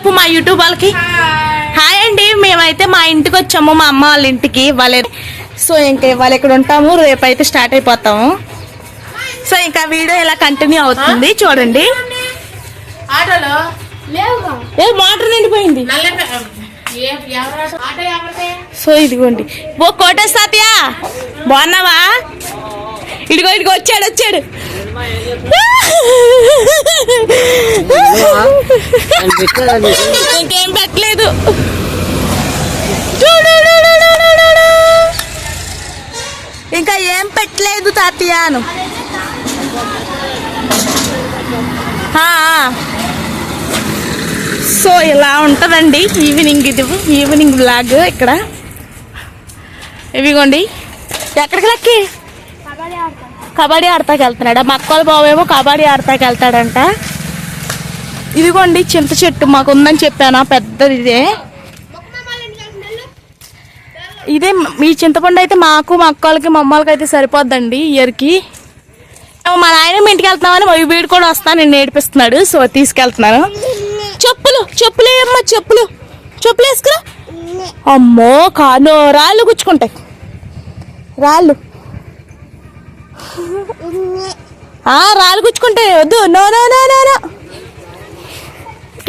చెప్పు మా యూట్యూబ్ వాళ్ళకి. హాయ్ అండి, మేమైతే మా ఇంటికి వచ్చాము, మా అమ్మ వాళ్ళ ఇంటికి. సో ఇంకా వాళ్ళు ఇక్కడ ఉంటాము, రేపైతే స్టార్ట్ అయిపోతాము. సో ఇంకా వీడియో ఇలా కంటిన్యూ అవుతుంది చూడండి. మోటార్ నిండిపోయింది. సో ఇదిగోండి. ఓ కోటేశ్ తాతయ్య బాగున్నావా? ఇదిగో వచ్చాడు. ఇంకేం పెట్టలేదు. ఇంకా ఏం పెట్టలేదు తాతయ్యను. సో ఇలా ఉంటుందండి ఈవినింగ్ బ్లాగ్ ఇక్కడ. ఇవిగోండి. ఎక్కడికి లక్కి కబడ్డీ ఆడతాకి వెళ్తున్నాడా? మా అక్కల బావేమో కబడ్డీ ఆడతాకి వెళ్తాడంట. ఇదిగోండి చింత చెట్టు మాకు ఉందని చెప్పాను, పెద్దది ఇదే. ఈ చింతపండు అయితే మాకు, మా అక్కలకి, మా అమ్మలకి అయితే సరిపోద్దండి ఇయర్కి. మా నాయన ఇంటికి వెళ్తున్నామని వీడు కూడా వస్తా నేను నేర్పిస్తున్నాడు. సో తీసుకెళ్తున్నాను. చెప్పులు ఏమ్మా, చెప్పులు వేసుకురా. అమ్మో కాను రాళ్ళు గుచ్చుకుంటాయి, రాళ్ళు గుచ్చుకుంటాయి, వద్దు. నో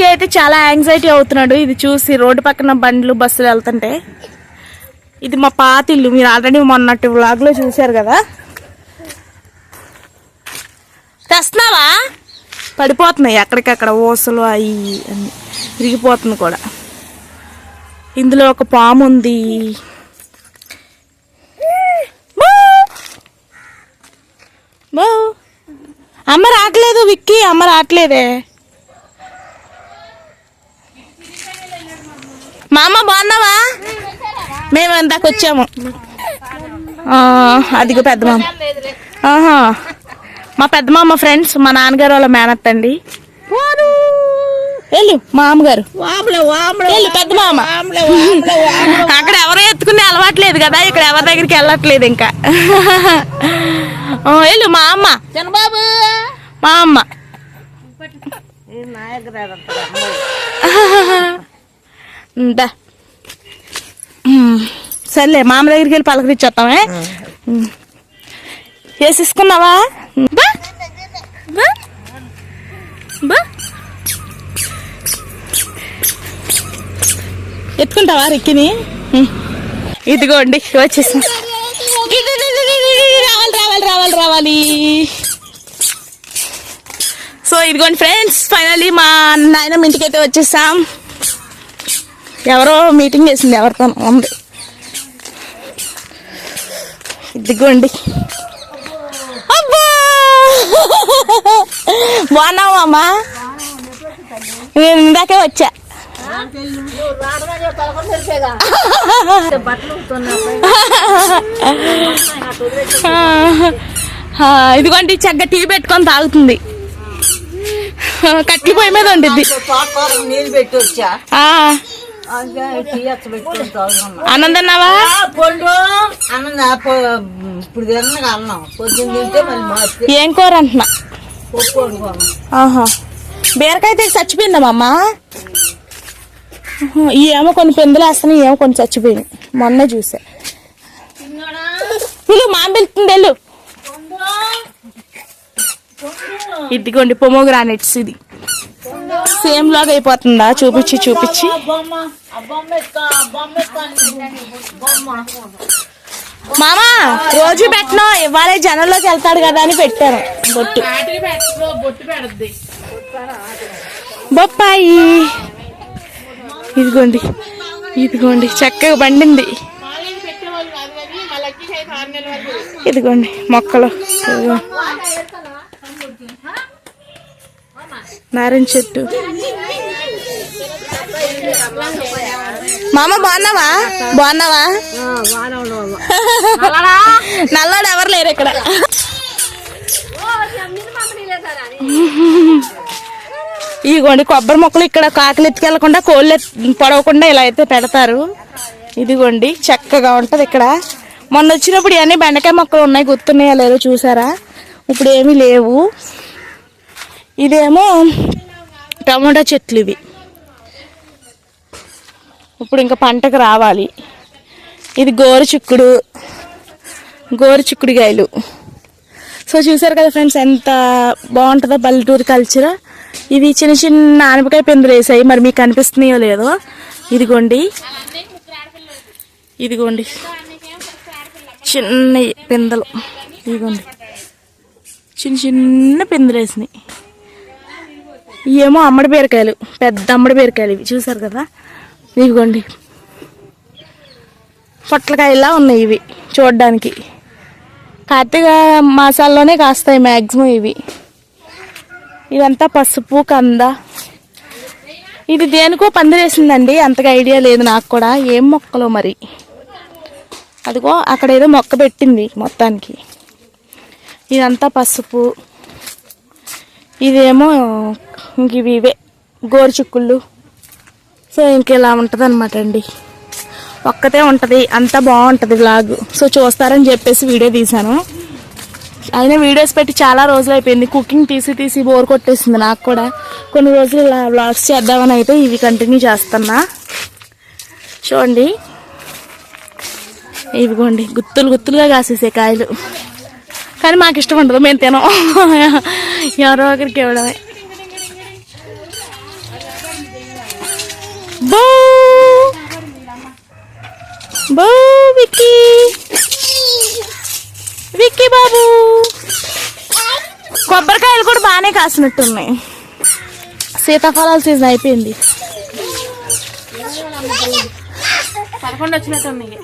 అయితే చాలా యాంగ్జైటీ అవుతున్నాడు ఇది చూసి. రోడ్డు పక్కన బండ్లు బస్సులు వెళ్తుంటే. ఇది మా పాత ఇల్లు, మీరు ఆల్రెడీ మొన్నటి వ్లాగ్లో చూశారు కదా. తెస్తున్నావా? పడిపోతున్నాయి ఎక్కడికక్కడ ఓసలు అవి అన్ని, విరిగిపోతుంది కూడా. ఇందులో ఒక పాము ఉంది. అమ్మ రావట్లేదు విక్కీ, అమ్మ రావట్లేదే. మా అమ్మ బాగున్నావా? మేము ఇందాక వచ్చాము. అదిగో పెద్దమామ. మా పెద్దమామ ఫ్రెండ్స్, మా నాన్నగారు వాళ్ళ మేనత్ అండి. వెళ్ళు మా అమ్మగారు, పెద్దమామ. అక్కడ ఎవరో ఎత్తుకునే అలవాట్లేదు కదా, ఇక్కడ ఎవరి దగ్గరికి వెళ్ళట్లేదు ఇంకా. వెళ్ళు మా అమ్మ, మా అమ్మ. సర్లే మామ దగ్గరికి వెళ్ళి పలకరించేస్తామే. వేసేసుకున్నావా? ఎత్తుకుంటావా రిక్కిని? ఇదిగోండి వచ్చేసాం. రావాలి. సో ఇదిగోండి ఫ్రెండ్స్, ఫైనల్లీ మా నాయనమ్మ ఇంటికి అయితే వచ్చేసాం. ఎవరో మీటింగ్ చేసింది ఎవరితో ఉంది. ఇదిగోండి. అబ్బా బాగున్నావు అమ్మా? నేను ఇందాకే వచ్చా. ఇదిగోండి చక్కగా టీ పెట్టుకొని తాగుతుంది. కట్లి పొయ్యి మీద ఉండిద్ది. ఆనందన్నావా? ఏం కూర అంటున్నా? బీరకాయ తెగి చచ్చిపోయిందమ్మా. ఏమో కొన్ని పెందులు వేస్తాను, ఏమో కొన్ని చచ్చిపోయింది. మొన్న చూసా. మామ వెళ్తుంది వెళ్ళు. ఇదిగోండి పొమోగ్రానైట్స్. ఇది సేమ్ లాగా అయిపోతుందా? చూపించి మామా రోజు పెట్టినా, ఇవాళ జనంలోకి వెళ్తాడు కదా అని పెట్టాను బొట్టు. బొప్పాయి ఇదిగోండి చక్కగా పండింది. ఇదిగోండి మొక్కలు. నారింజ చెట్టు. మామ బాగున్నావా? నల్లాడు ఎవరు లేరు ఇక్కడ. ఇదిగోండి కొబ్బరి మొక్కలు ఇక్కడ కాకులు ఎత్తుకెళ్లకుండా, కోళ్ళు పొడవకుండా ఇలా అయితే పెడతారు. ఇదిగోండి చక్కగా ఉంటది ఇక్కడ. మొన్న వచ్చినప్పుడు ఇవన్నీ బెండకాయ మొక్కలు ఉన్నాయి, గుర్తున్నాయా లేదో చూసారా? ఇప్పుడు ఏమీ లేవు. ఇదేమో టమాటా చెట్లు. ఇవి ఇప్పుడు ఇంకా పంటకు రావాలి. ఇది గోరుచిక్కుడుకాయలు. సో చూసారు కదా ఫ్రెండ్స్ ఎంత బాగుంటుందో పల్లెటూరు కల్చర్. ఇవి చిన్న చిన్న ఆనపకాయ పిందెలు వేసాయి, మరి మీకు కనిపిస్తున్నాయో లేదో. ఇదిగోండి చిన్న పిందెలు, ఇదిగోండి చిన్న చిన్న పిందెలు వేసినాయి. ఇవేమో అమ్మడి బీరకాయలు, పెద్ద అమ్మడి బీరకాయలు ఇవి చూసారు కదా. ఇదిగోండి పొట్లకాయలా ఉన్నాయి ఇవి చూడడానికి. కార్తీక మాసాల్లోనే కాస్తాయి మ్యాక్సిమం ఇవి. ఇదంతా పసుపు కంద. ఇది దేనికో పందిరేసిందండి, అంతగా ఐడియా లేదు నాకు కూడా, ఏం మొక్కలో మరి. అదిగో అక్కడ ఏదో మొక్క పెట్టింది మొత్తానికి. ఇదంతా పసుపు. ఇదేమో ఇంక ఇవే గోరుచిక్కుళ్ళు. సో ఇంకెలా ఉంటుంది అనమాట అండి, ఒక్కతే ఉంటుంది, అంతా బాగుంటుంది వ్లాగ్. సో చూస్తారని చెప్పేసి వీడియో తీశాను. అయినా వీడియోస్ పెట్టి చాలా రోజులు అయిపోయింది, కుకింగ్ తీసి బోర్ కొట్టేసింది నాకు కూడా. కొన్ని రోజులు ఇలా వ్లాగ్స్ చేద్దామని అయితే ఇవి కంటిన్యూ చేస్తున్నా. చూడండి ఇవిగోండి గుత్తులుగా కాసేసే కాయలు. కానీ మాకు ఇష్టం ఉండదు, మేము తినం, ఎవరో ఒకరికి ఇవ్వడమే. బో విక్కీ బాబు. కొబ్బరికాయలు కూడా బాగానే కాసినట్టున్నాయి. సీతాఫలాల సీజన్ అయిపోయింది. 11 వచ్చినట్టున్నాయి.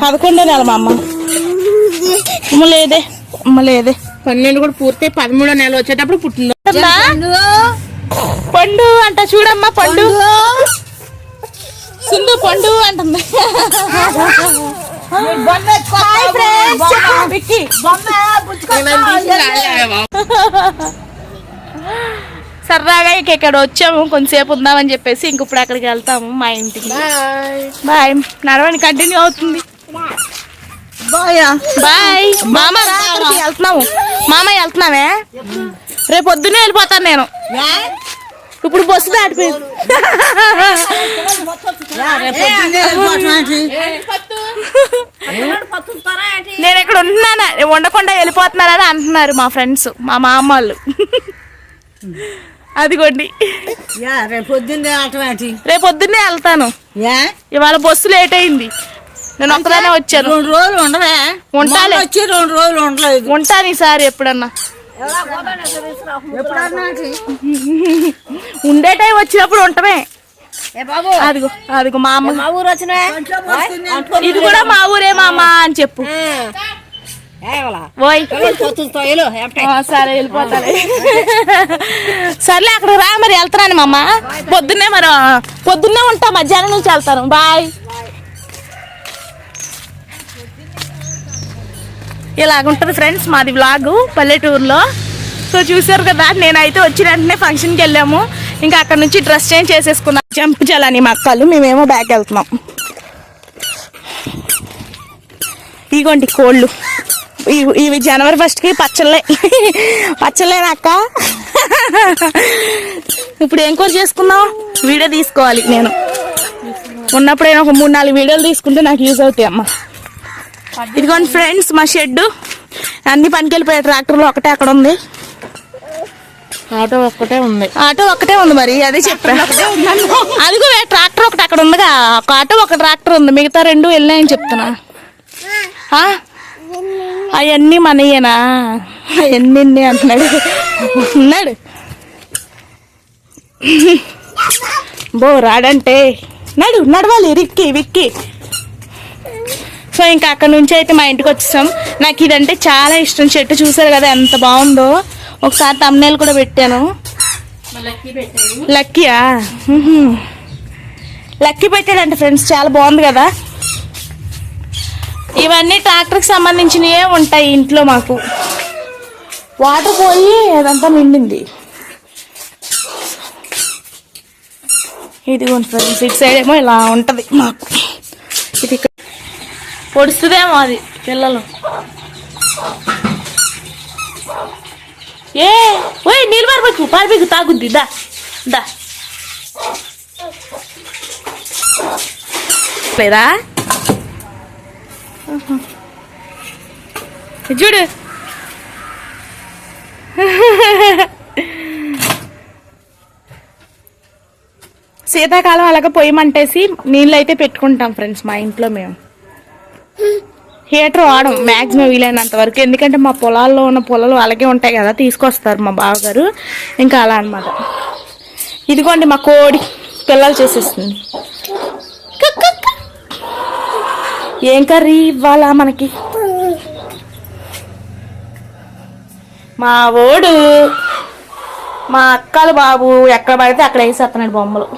11 నెల మా అమ్మ లేదే 12 కూడా పూర్తి 13వ నెల వచ్చేటప్పుడు పుట్టింది. పండు అంట చూడమ్మా, పండు సింధు పండు అంటుంది. సరదాగా ఇక్కడ వచ్చాము, కొంతసేపు ఉందామని చెప్పేసి ఇంక ఇప్పుడు అక్కడికి వెళ్తాము మా ఇంటికి. బాయ్. నడవని కంటిన్యూ అవుతుంది. బాయ్ మామ. వెళ్తున్నాము మామ, వెళ్తున్నామే. రేపు పొద్దున్నే వెళ్ళిపోతాను నేను. ఇప్పుడు బస్సు దాటిపోయింది. నేను ఇక్కడ ఉంటున్నాను, ఉండకుండా వెళ్ళిపోతున్నారని అంటున్నారు మా ఫ్రెండ్స్, మా మామ వాళ్ళు. అదిగోండి రేపు పొద్దున్నే వెళ్తాను. ఇవాళ బస్సు లేట్ అయింది, నేను ఒక్కదానే వచ్చాను. 2 రోజులు ఉండవే? ఉంటాను, వచ్చి 2 రోజులు ఉండలేదు. ఉంటాను ఈసారి ఎప్పుడన్నా. ఉండే టైం వచ్చినప్పుడు ఉంటామే. అదిగో మా అమ్మ ఊరు వచ్చిన, ఇది కూడా మా ఊరే మామ అని చెప్పు. సరే వెళ్ళిపోతాను. సర్లే అక్కడ రా, మరి వెళ్తాను మా అమ్మ. పొద్దున్నే ఉంటా, మధ్యాహ్నం నుంచి వెళ్తాను. బాయ్. ఇలాగుంటుంది ఫ్రెండ్స్ మాది వ్లాగు పల్లెటూరులో. సో చూసారు కదా, నేనైతే వచ్చిన వెంటనే ఫంక్షన్కి వెళ్ళాము. ఇంకా అక్కడ నుంచి డ్రెస్ చేంజ్ చేసేసుకున్నాం. జంప్ చేయాలని మా అక్కలు, మేమేమో బ్యాక్ వెళ్తున్నాం. ఇగోండి కోళ్ళు, ఇవి జనవరి 1కి పచ్చలేనక్క. ఇప్పుడు ఏం కూర చేసుకున్నాం, వీడియో తీసుకోవాలి. నేను ఉన్నప్పుడైనా ఒక 3-4 వీడియోలు తీసుకుంటే నాకు యూజ్ అవుతాయి అమ్మ. ఇదిగోండి ఫ్రెండ్స్ మా షెడ్. అన్ని పనికి వెళ్ళిపోయాయి. ట్రాక్టర్లో ఒకటే అక్కడ ఉంది, ఆటో ఒక్కటే ఉంది. మరి అదే చెప్పాను. అదిగో ట్రాక్టర్ ఒకటి అక్కడ ఉందిగా, ఒక ఆటో ఒక ట్రాక్టర్ ఉంది, మిగతా 2 వెళ్ళినాయని చెప్తున్నా. అవన్నీ మనయ్యేనా? అవన్నీ అంటున్నాడు. బో రాడంటే నడవాలి విక్కి. సో ఇంకా అక్కడ నుంచి అయితే మా ఇంటికి వచ్చేసాం. నాకు ఇదంటే చాలా ఇష్టం చెట్టు. చూసారు కదా ఎంత బాగుందో. ఒకసారి thumbnail కూడా పెట్టాను. లక్కీ పెట్టాడంట ఫ్రెండ్స్, చాలా బాగుంది కదా. ఇవన్నీ ట్రాక్టర్కి సంబంధించినవే ఉంటాయి ఇంట్లో. మాకు వాటర్ పోయి అదంతా నిండింది. ఇదిగోండి ఫ్రెండ్స్, ఇటు సైడ్ ఏమో ఇలా ఉంటుంది మాకు. ఇది ఇక్కడ పొడుస్తుందేమో అది పిల్లలు. ఓయ్ నీళ్ళు పారిపోకు తాగుద్ది. దా లేదా చూడు శీతాకాలం అలాగ పొయ్యి మంటేసి నీళ్ళు అయితే పెట్టుకుంటాం ఫ్రెండ్స్ మా ఇంట్లో మేము. హీటర్ వాడం మ్యాక్సిమం వీలైనంత వరకు, ఎందుకంటే మా పొలాల్లో ఉన్న పొలాలు అలాగే ఉంటాయి కదా, తీసుకొస్తారు మా బావగారు, ఇంకా అలా అనమాట. ఇదిగోండి మా కోడి పిల్లలు చేసేస్తుంది. ఏం కర్రీ ఇవ్వాలా మనకి? మా ఓడు మా అక్కల బాబు ఎక్కడ పడితే అక్కడ వేసేస్తున్నాడు బొమ్మలు.